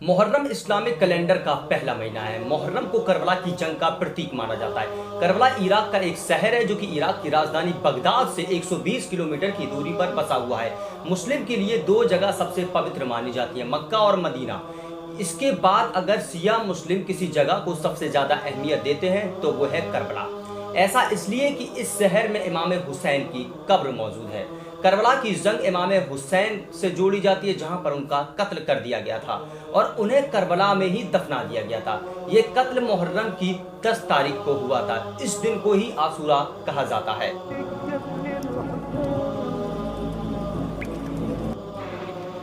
Muharram Islamic calendar का पहला महीना है। मुहर्रम को करबला की जंग का प्रतीक माना जाता है। करबला इराक का एक शहर है जो कि इराक की राजधानी बगदाद से 120 किलोमीटर की दूरी पर बसा हुआ है। मुस्लिम के लिए दो जगह सबसे पवित्र मानी जाती है, मक्का और मदीना। इसके बाद अगर शिया मुस्लिम किसी जगह को सबसे ज्यादा अहमियत देते हैं तो वो है करबला। ऐसा इसलिए कि इस शहर में इमाम हुसैन की कब्र मौजूद है। करबला की जंग इमाम हुसैन से जोड़ी जाती है, जहां पर उनका कत्ल कर दिया गया था और उन्हें करबला में ही दफना दिया गया था। ये कत्ल मुहर्रम की 10 तारीख को हुआ था। इस दिन को ही आशूरा कहा जाता है।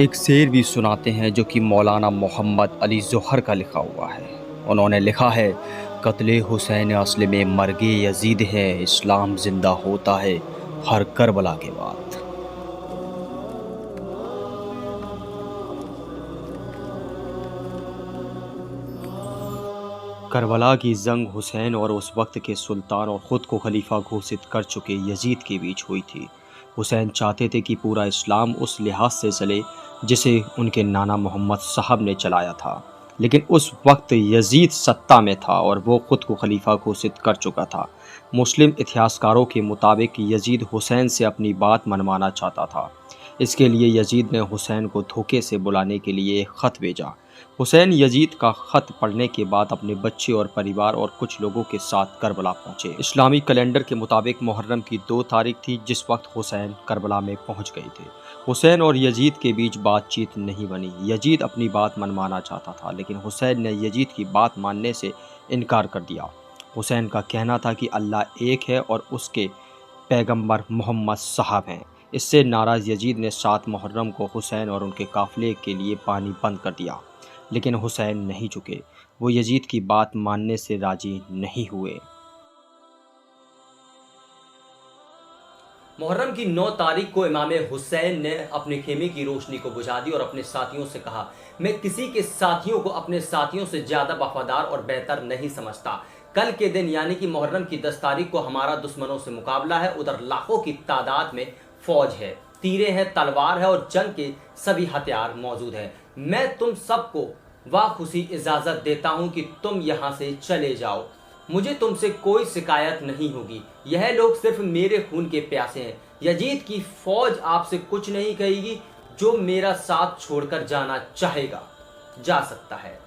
एक शेर भी सुनाते हैं जो कि मौलाना मोहम्मद अली जोहर का लिखा हुआ है। उन्होंने लिखा है, कत्ले हुसैन असल में मर्गे यजीद है, इस्लाम जिंदा होता है हर करबला के बाद। करबला की जंग हुसैन और उस वक्त के सुल्तान और ख़ुद को खलीफा घोषित कर चुके यजीद के बीच हुई थी। हुसैन चाहते थे कि पूरा इस्लाम उस लिहाज से चले जिसे उनके नाना मोहम्मद साहब ने चलाया था, लेकिन उस वक्त यजीद सत्ता में था और वो ख़ुद को खलीफा घोषित कर चुका था। मुस्लिम इतिहासकारों के मुताबिक यजीद हुसैन से अपनी बात मनवाना चाहता था। इसके लिए यजीद ने हुसैन को धोखे से बुलाने के लिए एक ख़त भेजा। हुसैन यजीद का ख़त पढ़ने के बाद अपने बच्चे और परिवार और कुछ लोगों के साथ करबला पहुंचे। इस्लामी कैलेंडर के मुताबिक मुहर्रम की 2 तारीख थी जिस वक्त हुसैन करबला में पहुंच गए थे। हुसैन और यजीद के बीच बातचीत नहीं बनी। यजीद अपनी बात मनवाना चाहता था, लेकिन हुसैन ने यजीद की बात मानने से इनकार कर दिया। हुसैन का कहना था कि अल्लाह एक है और उसके पैगंबर मोहम्मद साहब हैं। इससे नाराज़ यजीद ने 7 मुहर्रम को हुसैन और उनके काफ़िले के लिए पानी बंद कर दिया, लेकिन हुसैन नहीं झुके। वो यजीद की बात मानने से राजी नहीं हुए। मुहर्रम की 9 तारीख को इमाम हुसैन ने अपने खेमे की रोशनी को बुझा दी और अपने साथियों से कहा, मैं किसी के साथियों को अपने साथियों से ज़्यादा वफादार और बेहतर नहीं समझता। कल के दिन यानी कि मुहर्रम की 10 तारीख को हमारा दुश्मनों से मुकाबला है। उधर लाखों की तादाद में फौज है, तीरें हैं, तलवार है और जंग के सभी हथियार मौजूद हैं। मैं तुम सबको वाखुशी इजाज़त देता हूं कि तुम यहां से चले जाओ। मुझे तुमसे कोई शिकायत नहीं होगी। यह लोग सिर्फ मेरे खून के प्यासे हैं। यजीद की फौज आपसे कुछ नहीं कहेगी। जो मेरा साथ छोड़कर जाना चाहेगा जा सकता है।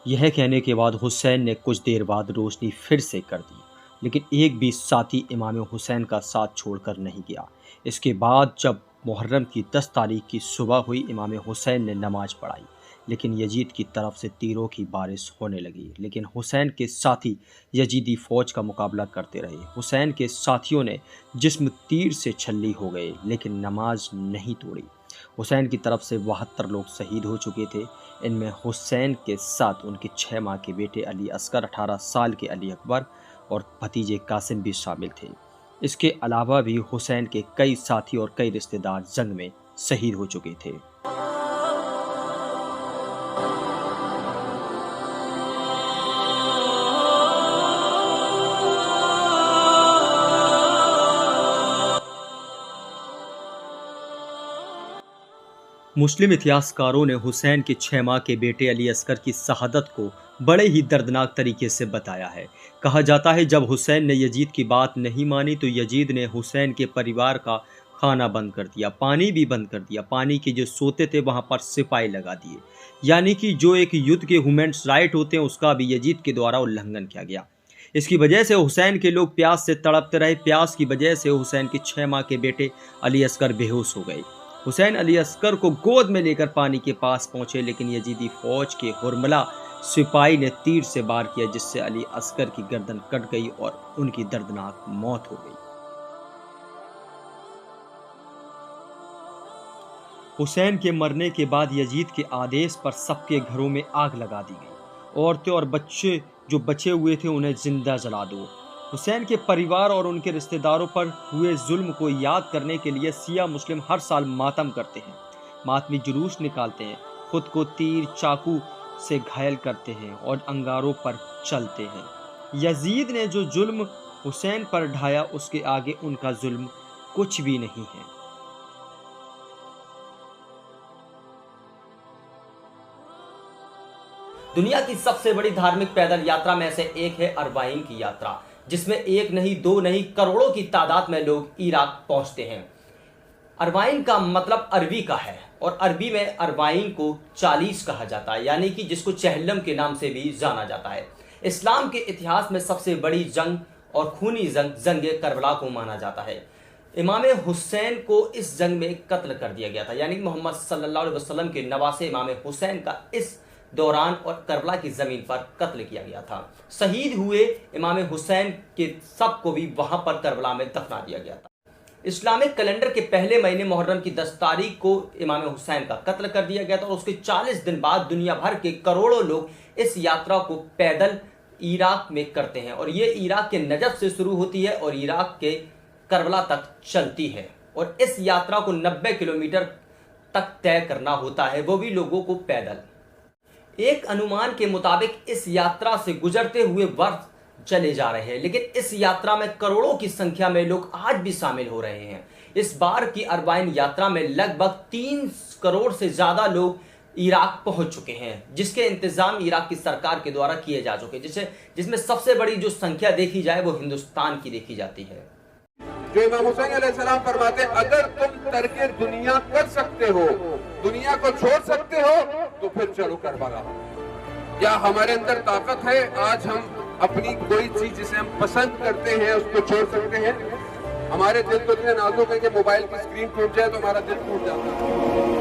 यह कहने के बाद हुसैन ने कुछ देर बाद रोशनी फिर से कर दी, लेकिन एक भी साथी इमाम हुसैन का साथ छोड़कर नहीं गया। इसके बाद जब मुहर्रम की 10 तारीख की सुबह हुई, इमाम हुसैन ने नमाज पढ़ाई, लेकिन यजीद की तरफ से तीरों की बारिश होने लगी। लेकिन हुसैन के साथी यजीदी फ़ौज का मुकाबला करते रहे। हुसैन के साथियों ने जिस्म तीर से छल्ली हो गए, लेकिन नमाज नहीं तोड़ी। हुसैन की तरफ से 72 लोग शहीद हो चुके थे। इनमें हुसैन के साथ उनके 6 माह के बेटे अली असगर, 18 साल के अली अकबर और भतीजे कासिम भी शामिल थे। इसके अलावा भी हुसैन के कई साथी और कई रिश्तेदार जंग में शहीद हो चुके थे। मुस्लिम इतिहासकारों ने हुसैन के 6 माह के बेटे अली असगर की शहादत को बड़े ही दर्दनाक तरीके से बताया है। कहा जाता है जब हुसैन ने यजीद की बात नहीं मानी तो यजीद ने हुसैन के परिवार का खाना बंद कर दिया, पानी भी बंद कर दिया। पानी के जो सोते थे वहां पर सिपाही लगा दिए, यानी कि जो एक युद्ध के ह्यूमन्स राइट होते हैं उसका भी यजीद के द्वारा उल्लंघन किया गया। इसकी वजह से हुसैन के लोग प्यास से तड़पते रहे। प्यास की वजह से हुसैन के 6 माह के बेटे अली असगर बेहोश हो गए। हुसैन अली असगर को गोद में लेकर पानी के पास पहुंचे, लेकिन यजीदी फौज के हुरमला सिपाही ने तीर से वार किया, जिससे अली असगर की गर्दन कट गई और उनकी दर्दनाक मौत हो गई। हुसैन के मरने के बाद यजीद के आदेश पर सबके घरों में आग लगा दी गई। औरतें और बच्चे जो बचे हुए थे उन्हें जिंदा जला दो। हुसैन के परिवार और उनके रिश्तेदारों पर हुए जुल्म को याद करने के लिए शिया मुस्लिम हर साल मातम करते हैं, मातमी जुलूस निकालते हैं, खुद को तीर, चाकू से घायल करते हैं और अंगारों पर चलते हैं। यजीद ने जो जुल्म हुसैन पर ढाया उसके आगे उनका जुल्म कुछ भी नहीं है। दुनिया की सबसे बड़ी धार्मिक पैदल यात्रा में से एक है अरबाइन की यात्रा, जिसमें एक नहीं दो नहीं करोड़ों की तादाद में लोग इराक पहुंचते हैं। अरबाइन का मतलब अरबी का है और अरबी में अरबाइन को 40 कहा जाता है, यानी कि जिसको चहलम के नाम से भी जाना जाता है। इस्लाम के इतिहास में सबसे बड़ी जंग और खूनी जंग जंग करबला को माना जाता है। इमाम हुसैन को इस जंग में कत्ल कर दिया गया था, यानी मोहम्मद सल्लल्लाहु अलैहि वसल्लम के नवासे इमाम हुसैन का इस दौरान और करबला की ज़मीन पर कत्ल किया गया था। शहीद हुए इमाम हुसैन के सबको भी वहां पर करबला में दफना दिया गया था। इस्लामिक कैलेंडर के पहले महीने मुहर्रम की 10 तारीख को इमाम हुसैन का कत्ल कर दिया गया था और उसके 40 दिन बाद दुनिया भर के करोड़ों लोग इस यात्रा को पैदल इराक में करते हैं और ये इराक के नजफ से शुरू होती है और इराक के करबला तक चलती है और इस यात्रा को 90 किलोमीटर तक तय करना होता है, वो भी लोगों को पैदल। एक अनुमान के मुताबिक इस यात्रा से गुजरते हुए वर्ष चले जा रहे हैं, लेकिन इस यात्रा में करोड़ों की संख्या में लोग आज भी शामिल हो रहे हैं। इस बार की अरबाइन यात्रा में लगभग 3 करोड़ से ज्यादा लोग इराक पहुंच चुके हैं, जिसके इंतजाम इराक की सरकार के द्वारा किए जा चुके हैं, जिसमें सबसे बड़ी जो संख्या देखी जाए वो हिंदुस्तान की देखी जाती है। जो इमाम हुसैन अलैहिस्सलाम फरमाते, अगर तुम तर्के दुनिया कर सकते हो, दुनिया को छोड़ सकते हो, तो फिर चलो करबला। क्या हमारे अंदर ताकत है आज हम अपनी कोई चीज जिसे हम पसंद करते हैं उसको छोड़ सकते हैं? हमारे दिल तो इतने नाजुक है कि मोबाइल की स्क्रीन टूट जाए तो हमारा दिल टूट जाता है।